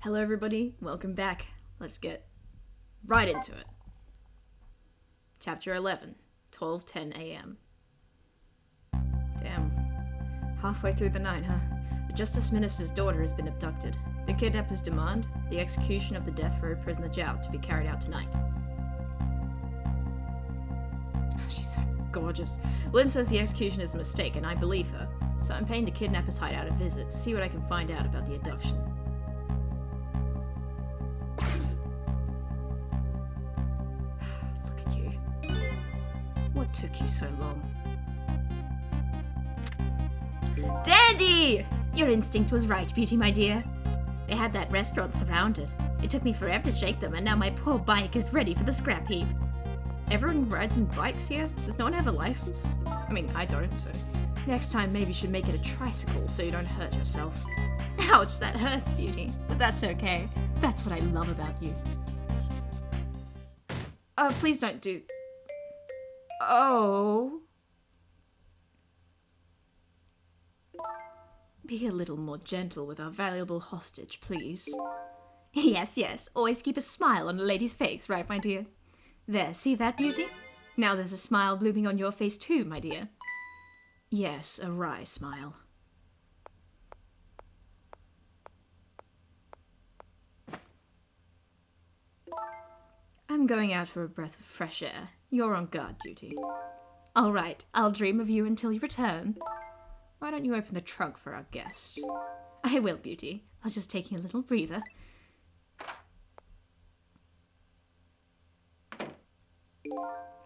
Hello everybody, welcome back. Let's get right into it. Chapter 11, 12:10 a.m. Damn. Halfway through the night, huh? The Justice Minister's daughter has been abducted. The kidnappers demand the execution of the death row prisoner Zhao to be carried out tonight. She's so gorgeous. Lynn says the execution is a mistake, and I believe her. So I'm paying the kidnappers' hideout a visit to see what I can find out about the abduction. Look at you. What took you so long? Dandy! Your instinct was right, Beauty, my dear. They had that restaurant surrounded. It took me forever to shake them, and now my poor bike is ready for the scrap heap. Everyone rides in bikes here? Does no one have a license? I mean, I don't, so... Next time, maybe you should make it a tricycle so you don't hurt yourself. Ouch, that hurts, Beauty. But that's okay. That's what I love about you. Oh, please don't do... Oh... Be a little more gentle with our valuable hostage, please. Yes, yes. Always keep a smile on a lady's face, right, my dear? There, see that, Beauty? Now there's a smile blooming on your face too, my dear. Yes, a wry smile. I'm going out for a breath of fresh air. You're on guard duty. All right, I'll dream of you until you return. Why don't you open the trunk for our guest? I will, Beauty. I was just taking a little breather.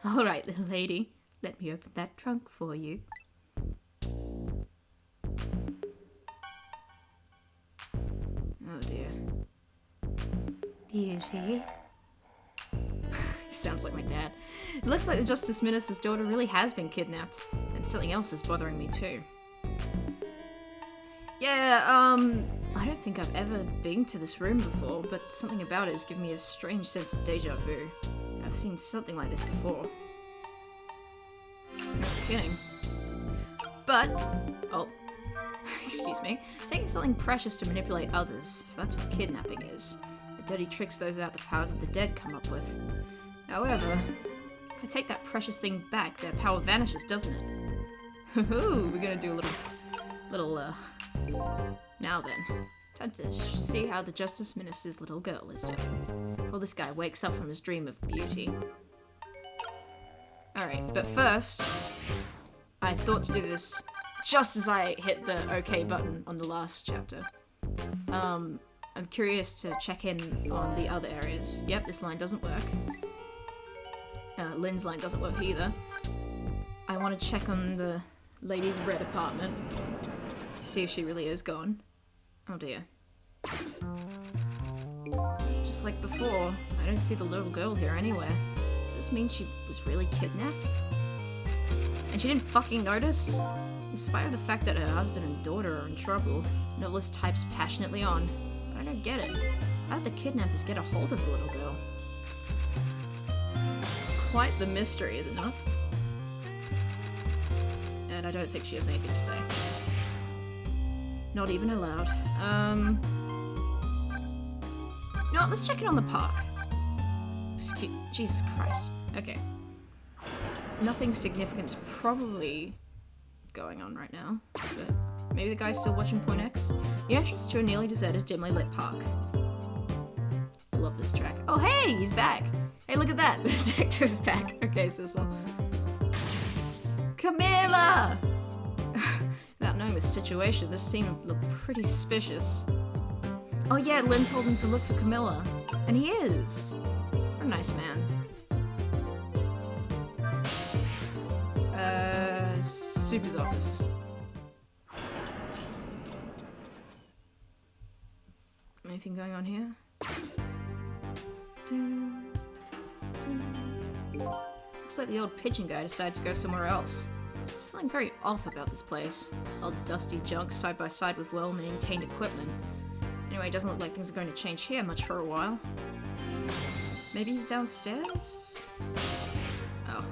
All right, little lady. Let me open that trunk for you. Oh dear. Beauty. Sounds like my dad. It looks like the Justice Minister's daughter really has been kidnapped. And something else is bothering me too. Yeah, I don't think I've ever been to this room before, but something about it has given me a strange sense of deja vu. I've seen something like this before. No kidding. But, oh, excuse me, taking something precious to manipulate others, so that's what kidnapping is. The dirty tricks those without the powers of the dead come up with. However, if I take that precious thing back, their power vanishes, doesn't it? Hoo-hoo, we're gonna do a little, now then. Time to see how the Justice Minister's little girl is doing. Before this guy wakes up from his dream of beauty. Alright, but first, I thought to do this just as I hit the OK button on the last chapter. I'm curious to check in on the other areas. Yep, this line doesn't work. Lynn's line doesn't work either. I want to check on the lady's red apartment. See if she really is gone. Oh dear. Just like before, I don't see the little girl here anywhere. Does this mean she was really kidnapped? And she didn't fucking notice? In spite of the fact that her husband and daughter are in trouble, the novelist types passionately on. But I don't get it. How did the kidnappers get a hold of the little girl? Quite the mystery, is it not? And I don't think she has anything to say. Not even allowed. You know what, let's check in on the park. Excuse, Jesus Christ. Okay. Nothing significant's probably going on right now, but maybe the guy's still watching Point X. The entrance to a nearly deserted, dimly lit park. I love this track. Oh hey, he's back! Hey, look at that! The detective's back. Okay, Sissel. Camilla! Without knowing the situation, this scene would look pretty suspicious. Oh yeah, Lynn told him to look for Camilla. And he is! What a nice man. Super's office. Anything going on here? Looks like the old pigeon guy decided to go somewhere else. There's something very off about this place. All dusty junk side by side with well-maintained equipment. Anyway, it doesn't look like things are going to change here much for a while. Maybe he's downstairs? Oh.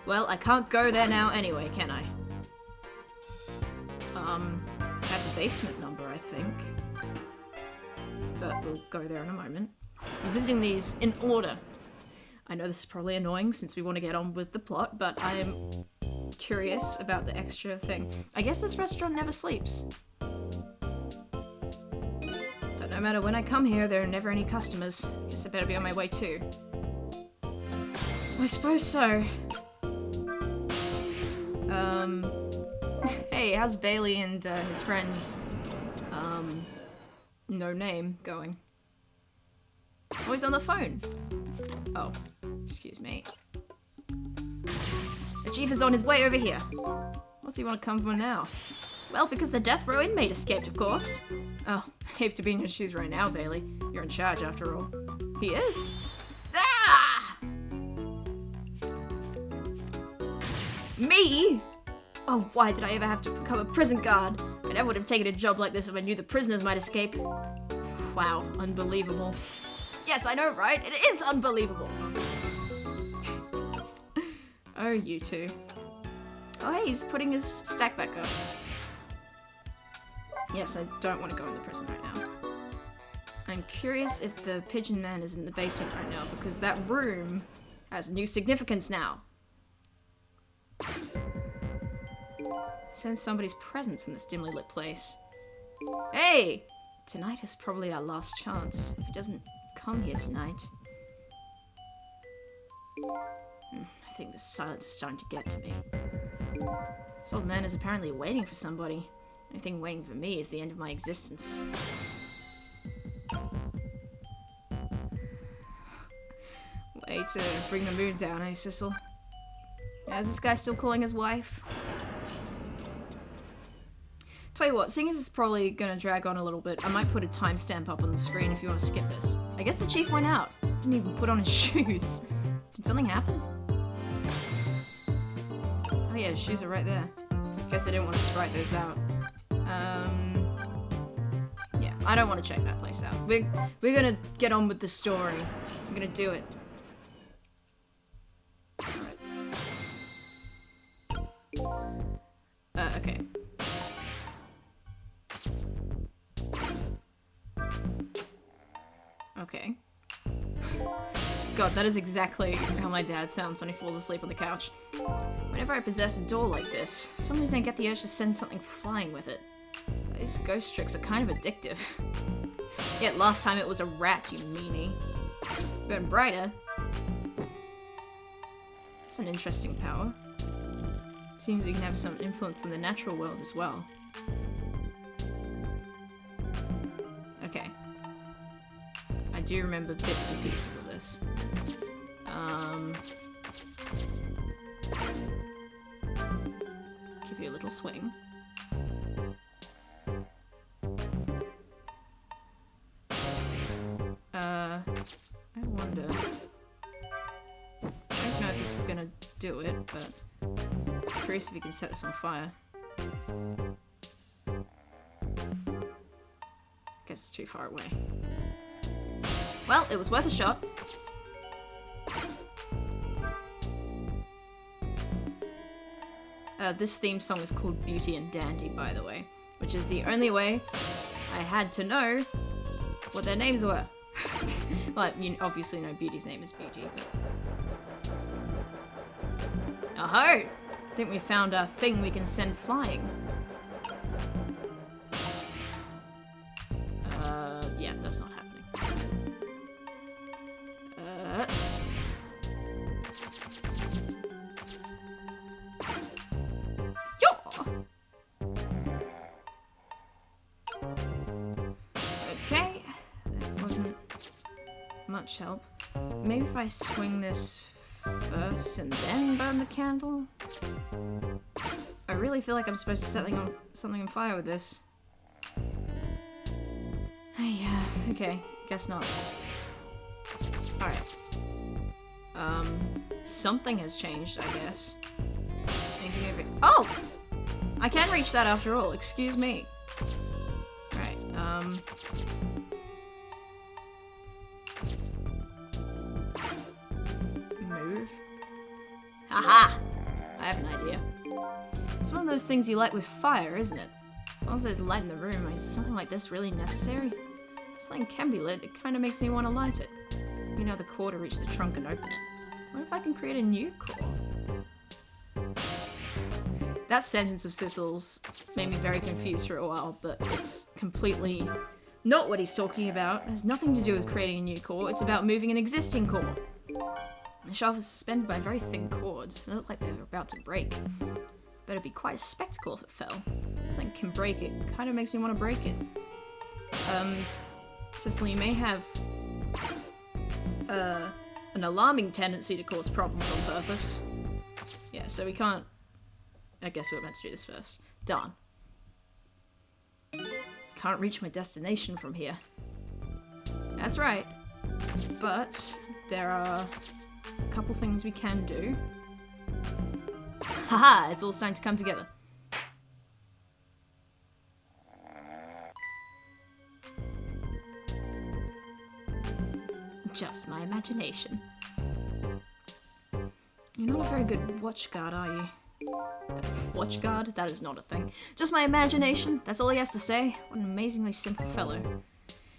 Well, I can't go there now anyway, can I? I have the basement number, I think. but we'll go there in a moment. I'm visiting these in order. I know this is probably annoying since we want to get on with the plot, but I am curious about the extra thing. I guess this restaurant never sleeps. But no matter when I come here, there are never any customers. Guess I better be on my way too. I suppose so. Hey, how's Bailey and his friend, no name, going? Oh, he's on the phone. Oh, excuse me. The chief is on his way over here. What's he want to come for now? Well, because the death row inmate escaped, of course. Oh, I hate to be in your shoes right now, Bailey. You're in charge, after all. He is? Ah! Me? Oh, why did I ever have to become a prison guard? I never would have taken a job like this if I knew the prisoners might escape. Wow, unbelievable. Yes, I know, right? It is unbelievable. Oh, you two. Oh, hey, he's putting his stack back up. Yes, I don't want to go into prison right now. I'm curious if the pigeon man is in the basement right now, because that room has new significance now. Sense somebody's presence in this dimly lit place. Hey! Tonight is probably our last chance. If he doesn't come here tonight. I think the silence is starting to get to me. This old man is apparently waiting for somebody. The only thing waiting for me is the end of my existence. Way to bring the mood down, eh, Sissel? Is this guy still calling his wife? Tell you what, seeing as it's probably gonna drag on a little bit, I might put a timestamp up on the screen if you want to skip this. I guess the chief went out. Didn't even put on his shoes. Did something happen? Oh yeah, his shoes are right there. Guess I didn't want to sprite those out. Yeah, I don't want to check that place out. We're gonna get on with the story. I'm gonna do it. Okay. Okay. God, that is exactly how my dad sounds when he falls asleep on the couch. Whenever I possess a door like this, for some reason I get the urge to send something flying with it. These ghost tricks are kind of addictive. Yet last time it was a rat, you meanie. Burn brighter. That's an interesting power. Seems you can have some influence in the natural world as well. Okay. I do remember bits and pieces of this. Give you a little swing. I wonder. I don't know if this is gonna do it, but I'm curious if we can set this on fire. Guess it's too far away. Well, it was worth a shot. This theme song is called Beauty and Dandy, by the way, which is the only way I had to know what their names were. Well, you obviously know Beauty's name is Beauty, but... Oh-ho! I think we found a thing we can send flying. Yeah, that's not happening. Okay, that wasn't much help. Maybe if I swing this first and then burn the candle? I really feel like I'm supposed to set something on fire with this. Yeah, okay, guess not. Alright. Something has changed, I guess. Anything over... Oh! I can reach that after all, excuse me. Alright, move. Haha! I have an idea. It's one of those things you light with fire, isn't it? As long as there's light in the room, is something like this really necessary? Something can be lit, it kind of makes me want to light it. You know the core to reach the trunk and open it. What if I can create a new core? That sentence of Sissel's made me very confused for a while, but it's completely not what he's talking about. It has nothing to do with creating a new core, it's about moving an existing core. The shaft is suspended by very thin cords. They look like they're about to break. But it'd be quite a spectacle if it fell. Something can break it. Kind of makes me want to break it. Sissel, you may have an alarming tendency to cause problems on purpose. Yeah, so we can't... I guess we were meant to do this first. Darn. Can't reach my destination from here. That's right. But there are a couple things we can do. Haha, it's all starting to come together. Just my imagination. You're not a very good watchguard, are you? Watchguard? That is not a thing. Just my imagination. That's all he has to say. What an amazingly simple fellow.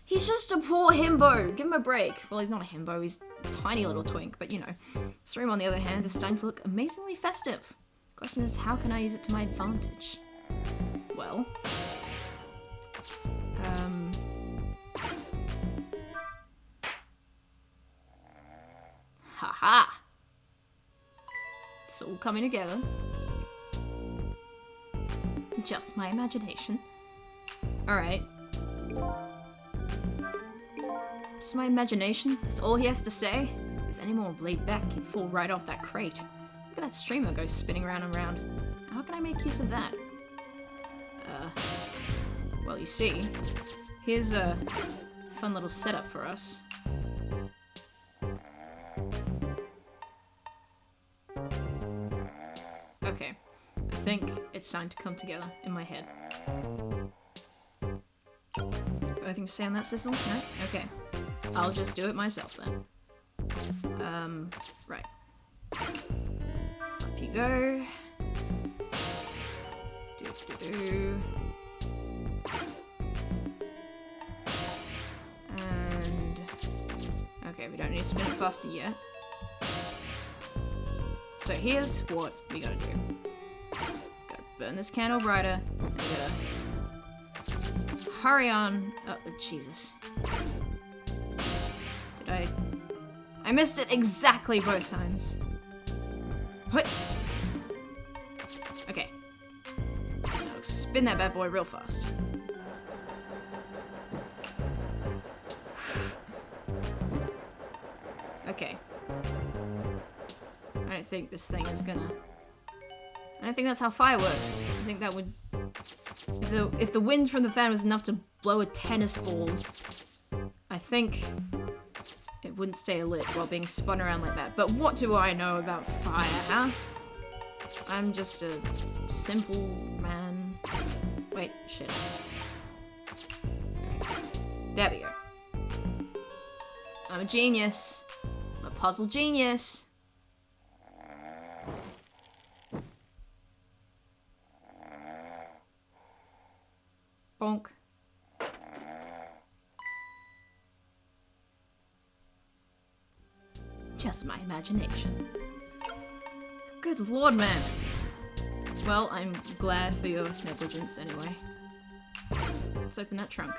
He's just a poor himbo. Give him a break. Well, he's not a himbo. He's a tiny little twink. But, you know. This room, on the other hand, is starting to look amazingly festive. The question is, how can I use it to my advantage? Well... Haha! It's all coming together. Just my imagination. Alright. Just my imagination? That's all he has to say? If he was any more laid back, he'd fall right off that crate. Look at that streamer go spinning round and round. How can I make use of that? Well, you see, here's a fun little setup for us. Okay, I think it's time to come together in my head. Anything to say on that, Sissel? No? Okay. I'll just do it myself then. Right. Up you go. Do-do-do. And... okay, we don't need to spin it faster yet. So here's what we gotta do. Gotta burn this candle brighter, and gotta hurry on. Oh, Jesus. Did I missed it exactly both times. What? Okay. Now spin that bad boy real fast. Okay. I don't think this thing is gonna... I don't think that's how fire works. I think that would... If the wind from the fan was enough to blow a tennis ball, I think it wouldn't stay lit while being spun around like that. But what do I know about fire, huh? I'm just a simple man. Wait, shit. There we go. I'm a genius. I'm a puzzle genius. Bonk. Just my imagination. Good lord, man. Well, I'm glad for your negligence anyway. Let's open that trunk.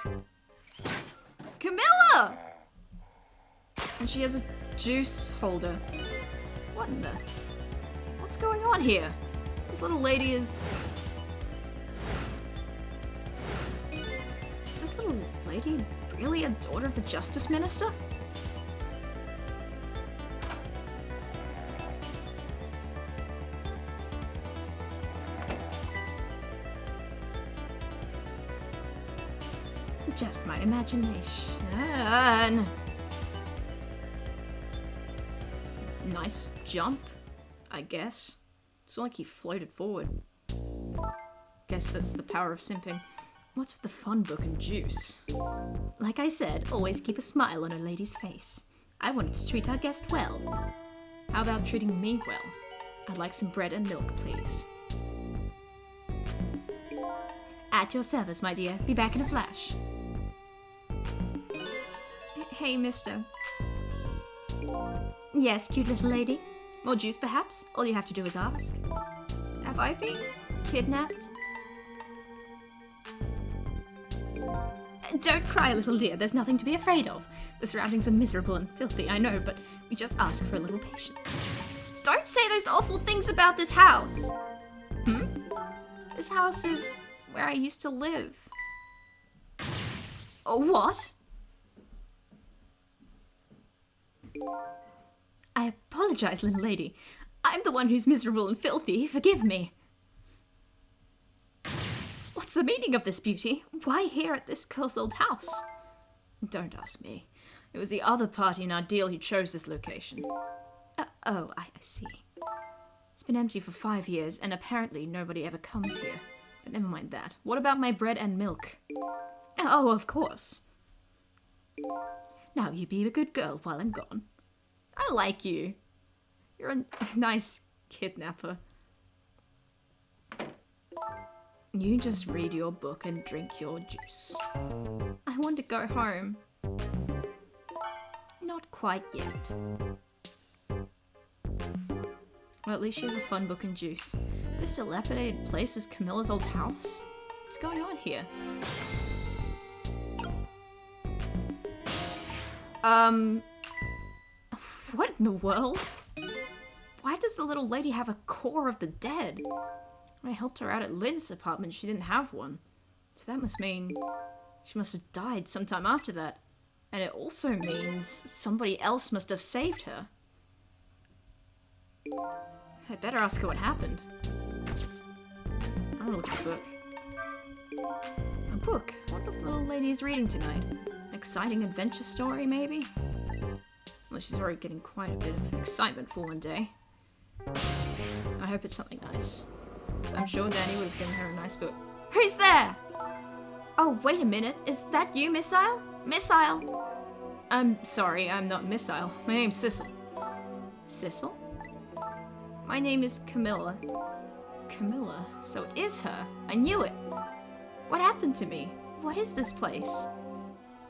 Camilla! And she has a juice holder. What in the... what's going on here? This little lady is... is this little lady really a daughter of the Justice Minister? Just my imagination. Nice jump, I guess. It's like he floated forward. Guess that's the power of simping. What's with the fun book and juice? Like I said, always keep a smile on a lady's face. I wanted to treat our guest well. How about treating me well? I'd like some bread and milk, please. At your service, my dear. Be back in a flash. Hey, mister. Yes, cute little lady. More juice, perhaps? All you have to do is ask. Have I been kidnapped? Don't cry, little dear. There's nothing to be afraid of. The surroundings are miserable and filthy, I know, but we just ask for a little patience. Don't say those awful things about this house! This house is where I used to live. Oh, what? I apologize, little lady. I'm the one who's miserable and filthy. Forgive me. What's the meaning of this, beauty? Why here at this cursed old house? Don't ask me. It was the other party in our deal who chose this location. I see. It's been empty for 5 years, and apparently nobody ever comes here. But never mind that. What about my bread and milk? Oh, of course. Now you be a good girl while I'm gone. I like you. You're a nice kidnapper. You just read your book and drink your juice. I want to go home. Not quite yet. Well, at least she has a fun book and juice. This dilapidated place was Camilla's old house? What's going on here? What in the world? Why does the little lady have a core of the dead? When I helped her out at Lynn's apartment, she didn't have one. So that must mean she must have died sometime after that. And it also means somebody else must have saved her. I better ask her what happened. I want to look at the book. A book? What the little lady is reading tonight? An exciting adventure story, maybe? Well, she's already getting quite a bit of excitement for one day. I hope it's something nice. I'm sure Danny would have given her a nice book. Who's there? Oh, wait a minute. Is that you, Missile? Missile! I'm sorry, I'm not Missile. My name's Sissel. Sissel? My name is Camilla. Camilla? So it is her. I knew it. What happened to me? What is this place?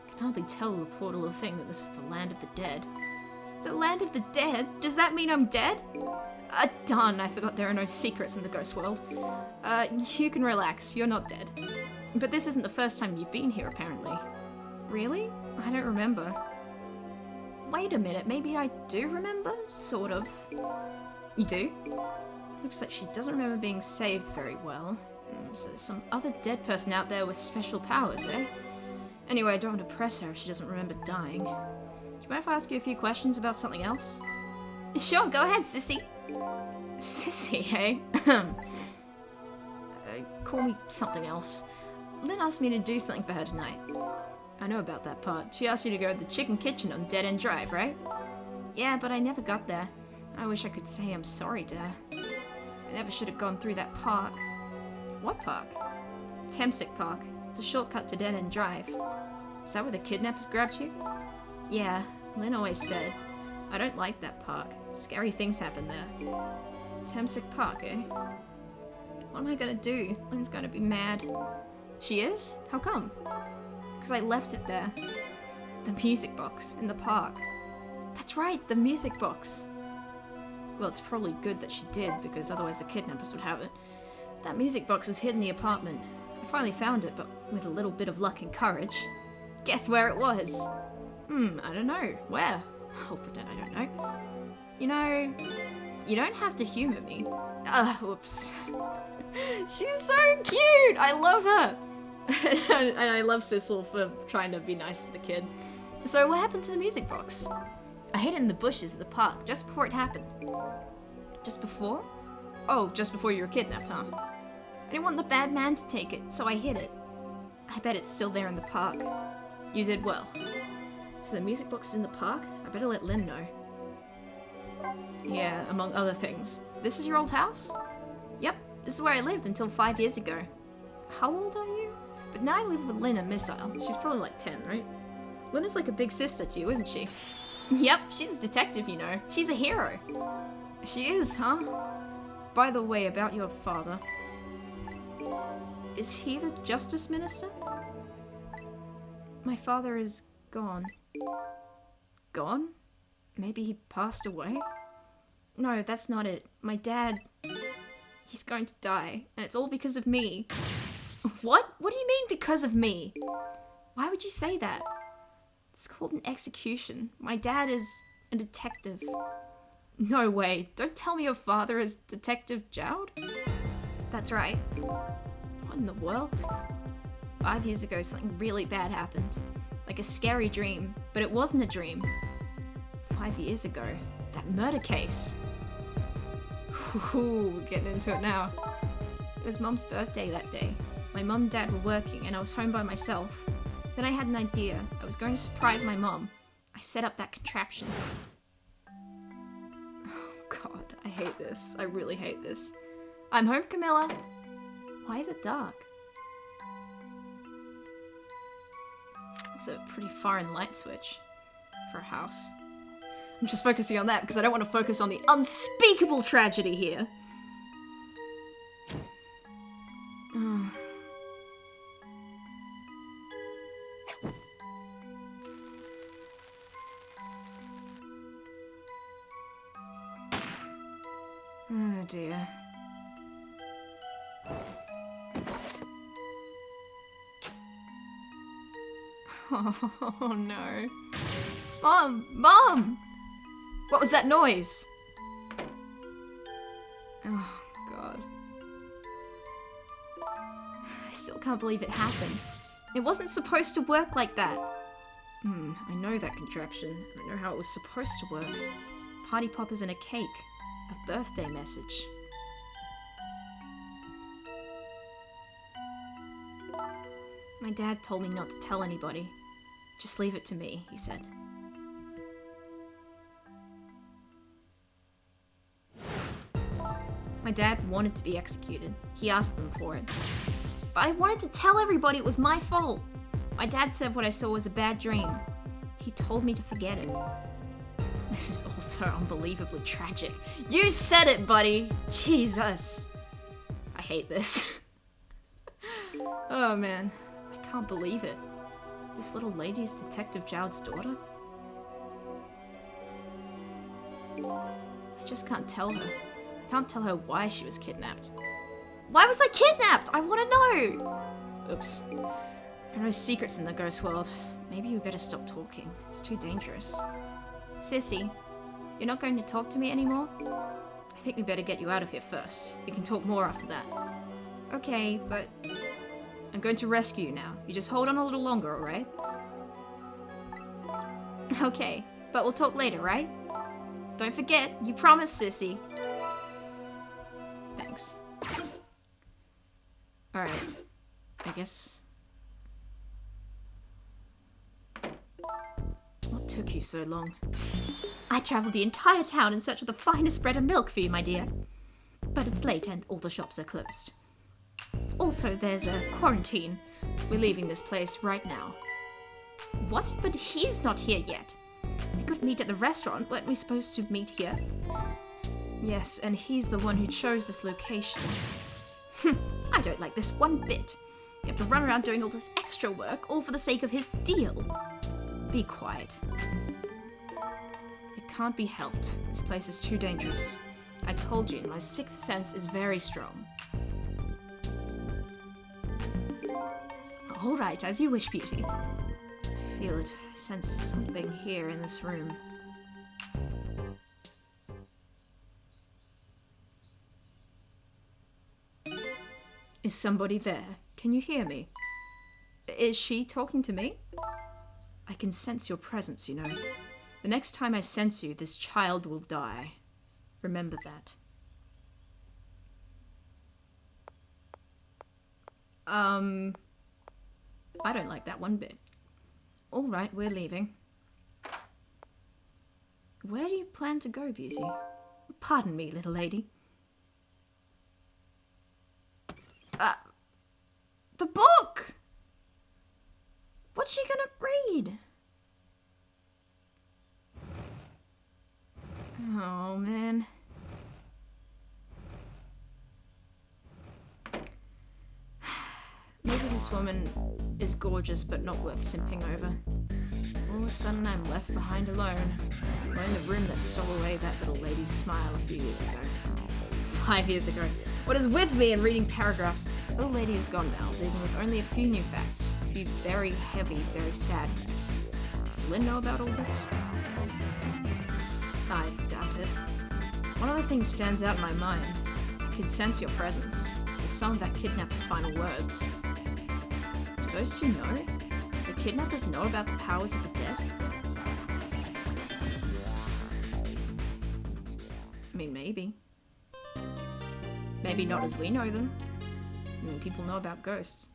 I can hardly tell the poor little thing that this is the land of the dead. The land of the dead? Does that mean I'm dead? Darn, I forgot there are no secrets in the ghost world. You can relax, you're not dead. But this isn't the first time you've been here, apparently. Really? I don't remember. Wait a minute, maybe I do remember? Sort of. You do? Looks like she doesn't remember being saved very well. So there's some other dead person out there with special powers, eh? Anyway, I don't want to press her if she doesn't remember dying. Do you mind if I ask you a few questions about something else? Sure, go ahead, sissy. Sissy, hey? Call me something else. Lynn asked me to do something for her tonight. I know about that part. She asked you to go to the chicken kitchen on Dead End Drive, right? Yeah, but I never got there. I wish I could say I'm sorry to her. I never should have gone through that park. What park? Temsic Park. It's a shortcut to Dead End Drive. Is that where the kidnappers grabbed you? Yeah, Lynn always said. I don't like that park. Scary things happen there. Temsic Park, eh? What am I gonna do? Lynn's gonna be mad. She is? How come? Because I left it there. The music box in the park. That's right, the music box. Well, it's probably good that she did, because otherwise the kidnappers would have it. That music box was hid in the apartment. I finally found it, but with a little bit of luck and courage. Guess where it was? I don't know. Where? I'll pretend I don't know. You know, you don't have to humor me. Whoops. She's so cute! I love her! And I love Sissel for trying to be nice to the kid. So what happened to the music box? I hid it in the bushes at the park just before it happened. Just before? Oh, just before you were kidnapped, huh? I didn't want the bad man to take it, so I hid it. I bet it's still there in the park. You did well. So the music box is in the park? I better let Lynn know. Yeah, among other things. This is your old house? Yep, this is where I lived until 5 years ago. How old are you? But now I live with Lynn and Missile. She's probably like 10, right? Lynn is like a big sister to you, isn't she? Yep, she's a detective, you know. She's a hero. She is, huh? By the way, about your father. Is he the Justice Minister? My father is gone. Gone? Maybe he passed away? No, that's not it. My dad... He's going to die, and it's all because of me. What? What do you mean, because of me? Why would you say that? It's called an execution. My dad is a detective. No way. Don't tell me your father is Detective Jowd? That's right. What in the world? 5 years ago, something really bad happened. Like a scary dream, but it wasn't a dream. 5 years ago, that murder case. Ooh, we're getting into it now. It was Mum's birthday that day. My mum and dad were working and I was home by myself. Then I had an idea. I was going to surprise my mum. I set up that contraption. Oh god, I hate this. I really hate this. I'm home, Camilla. Why is it dark? It's a pretty foreign light switch for a house. I'm just focusing on that because I don't want to focus on the unspeakable tragedy here. Oh. Oh dear. Oh no. Mom! Mom! What was that noise? Oh god. I still can't believe it happened. It wasn't supposed to work like that. I know that contraption. I know how it was supposed to work. Party poppers and a cake. A birthday message. My dad told me not to tell anybody. Just leave it to me, he said. My dad wanted to be executed. He asked them for it. But I wanted to tell everybody it was my fault. My dad said what I saw was a bad dream. He told me to forget it. This is also unbelievably tragic. You said it, buddy! Jesus. I hate this. Oh man, I can't believe it. This little lady is Detective Jowd's daughter? I just can't tell her. I can't tell her why she was kidnapped. Why was I kidnapped? I want to know! Oops. There are no secrets in the ghost world. Maybe we better stop talking. It's too dangerous. Sissy, you're not going to talk to me anymore? I think we better get you out of here first. We can talk more after that. Okay, but... I'm going to rescue you now. You just hold on a little longer, alright? Okay, but we'll talk later, right? Don't forget, you promised, Sissy. Thanks. Alright. I guess... What took you so long? I travelled the entire town in search of the finest bread and milk for you, my dear. But it's late and all the shops are closed. Also, there's a quarantine. We're leaving this place right now. What? But he's not here yet. We could meet at the restaurant. Weren't we supposed to meet here? Yes, and he's the one who chose this location. I don't like this one bit. You have to run around doing all this extra work, all for the sake of his deal. Be quiet. It can't be helped. This place is too dangerous. I told you, my sixth sense is very strong. All right, as you wish, Beauty. I feel it. I sense something here in this room. Is somebody there? Can you hear me? Is she talking to me? I can sense your presence, you know. The next time I sense you, this child will die. Remember that. I don't like that one bit. All right, we're leaving. Where do you plan to go, Beauty? Pardon me, little lady. The book! What's she gonna read? Oh, man. Maybe this woman is gorgeous but not worth simping over. sudden I'm left behind alone in the room that stole away that little lady's smile a few years ago. 5 years ago. What is with me and reading paragraphs? The little lady is gone now, leaving with only a few new facts. A few very heavy, very sad facts. Does Lynn know about all this? I doubt it. One other thing stands out in my mind. I can sense your presence. It's some of that kidnapper's final words. Do those two know? The kidnappers know about the powers of the dead? I mean, maybe. Maybe not as we know them. I mean, people know about ghosts.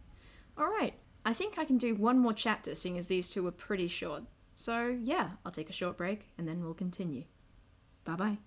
Alright, I think I can do one more chapter, seeing as these two were pretty short. So yeah, I'll take a short break and then we'll continue. Bye bye.